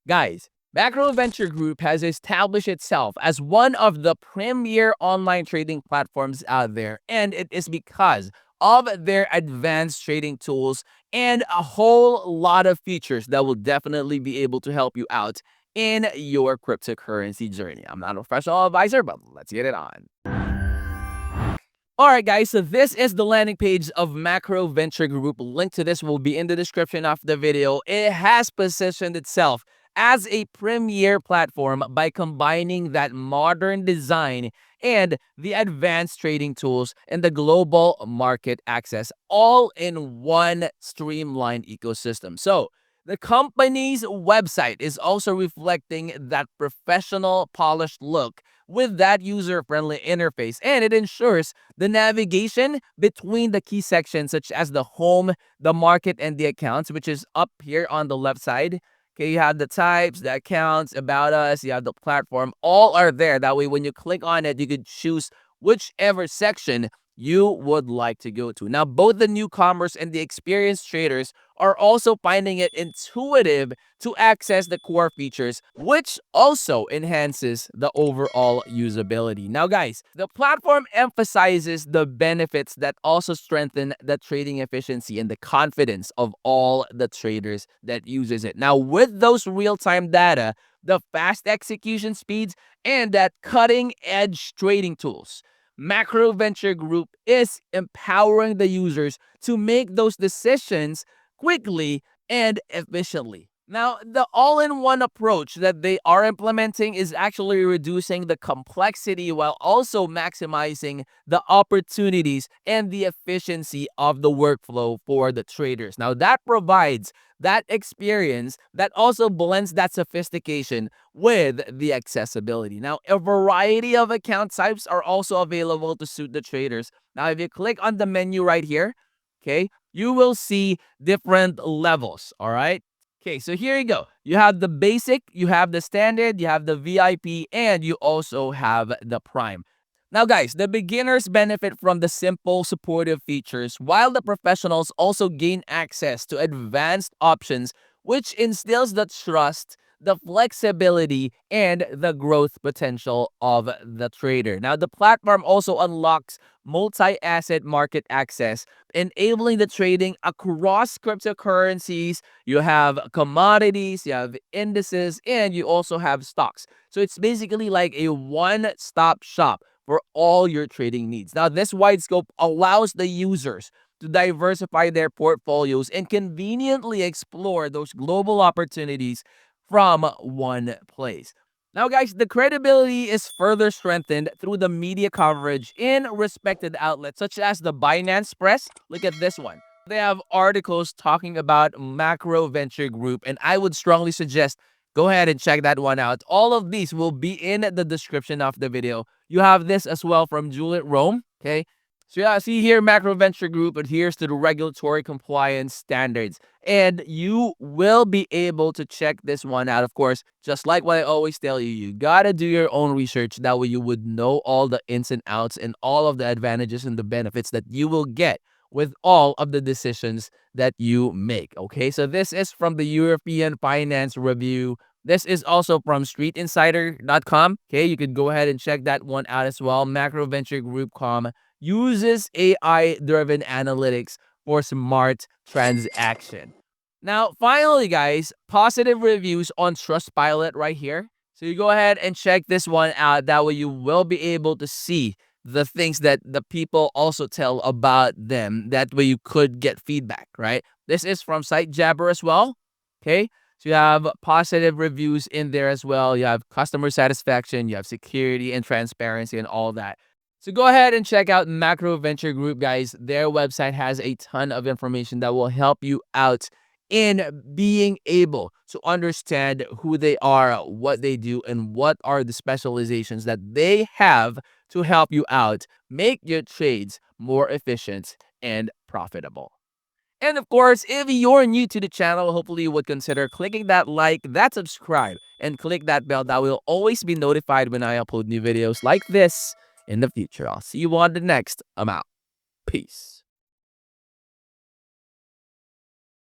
Guys, MacroVentureGroup has established itself as one of the premier online trading platforms out there, and it is because of their advanced trading tools and a whole lot of features that will definitely be able to help you out in your cryptocurrency journey. I'm not a professional advisor, but let's get it on. All right, guys, so this is the landing page of Macro Venture Group. Link to this will be in the description of the video. It has positioned itself as a premier platform by combining that modern design and the advanced trading tools and the global market access all in one streamlined ecosystem. So, the company's website is also reflecting that professional, polished look with that user-friendly interface, and it ensures the navigation between the key sections such as the home, the market, and the accounts, which is up here on the left side. Okay, you have the types, the accounts, about us, you have the platform, all are there. That way, when you click on it, you could choose whichever section you would like to go to. Now, both the newcomers and the experienced traders are also finding it intuitive to access the core features, which also enhances the overall usability. Now, guys, the platform emphasizes the benefits that also strengthen the trading efficiency and the confidence of all the traders that uses it. Now, with those real-time data, the fast execution speeds, and that cutting-edge trading tools, Macro Venture Group is empowering the users to make those decisions quickly and efficiently. Now, the all-in-one approach that they are implementing is actually reducing the complexity while also maximizing the opportunities and the efficiency of the workflow for the traders. Now, that provides that experience that also blends that sophistication with the accessibility. Now, a variety of account types are also available to suit the traders. Now, if you click on the menu right here, okay, you will see different levels, all right? Okay, so here you go. You have the basic, you have the standard, you have the VIP, and you also have the prime. Now, guys, the beginners benefit from the simple supportive features, while the professionals also gain access to advanced options, which instills the trust, the flexibility, and the growth potential of the trader. Now, the platform also unlocks multi-asset market access, enabling the trading across cryptocurrencies. You have commodities, you have indices, and you also have stocks. So it's basically like a one-stop shop for all your trading needs. Now, this wide scope allows the users to diversify their portfolios and conveniently explore those global opportunities from one place. Now, guys, the credibility is further strengthened through the media coverage in respected outlets such as the Binance Press. Look at this one. They have articles talking about Macro Venture Group, and I would strongly suggest go ahead and check that one out. All of these will be in the description of the video. You have this as well from Juliet Rome, okay? So yeah, see here, Macro Venture Group adheres to the regulatory compliance standards. And you will be able to check this one out. Of course, just like what I always tell you, you gotta do your own research. That way you would know all the ins and outs and all of the advantages and the benefits that you will get with all of the decisions that you make. Okay, so this is from the European Finance Review. This is also from streetinsider.com. Okay, you could go ahead and check that one out as well. Macro Venture Group.com uses AI-driven analytics for smart transaction. Now, finally, guys, positive reviews on Trustpilot right here. So you go ahead and check this one out. That way you will be able to see the things that the people also tell about them. That way you could get feedback, right? This is from SiteJabber as well. Okay. So you have positive reviews in there as well. You have customer satisfaction, you have security and transparency and all that. So go ahead and check out Macro Venture Group, guys. Their website has a ton of information that will help you out in being able to understand who they are, what they do, and what are the specializations that they have to help you out, make your trades more efficient and profitable. And of course, if you're new to the channel, hopefully you would consider clicking that like, that subscribe, and click that bell that will always be notified when I upload new videos like this in the future. I'll see you on the next. I'm out. Peace.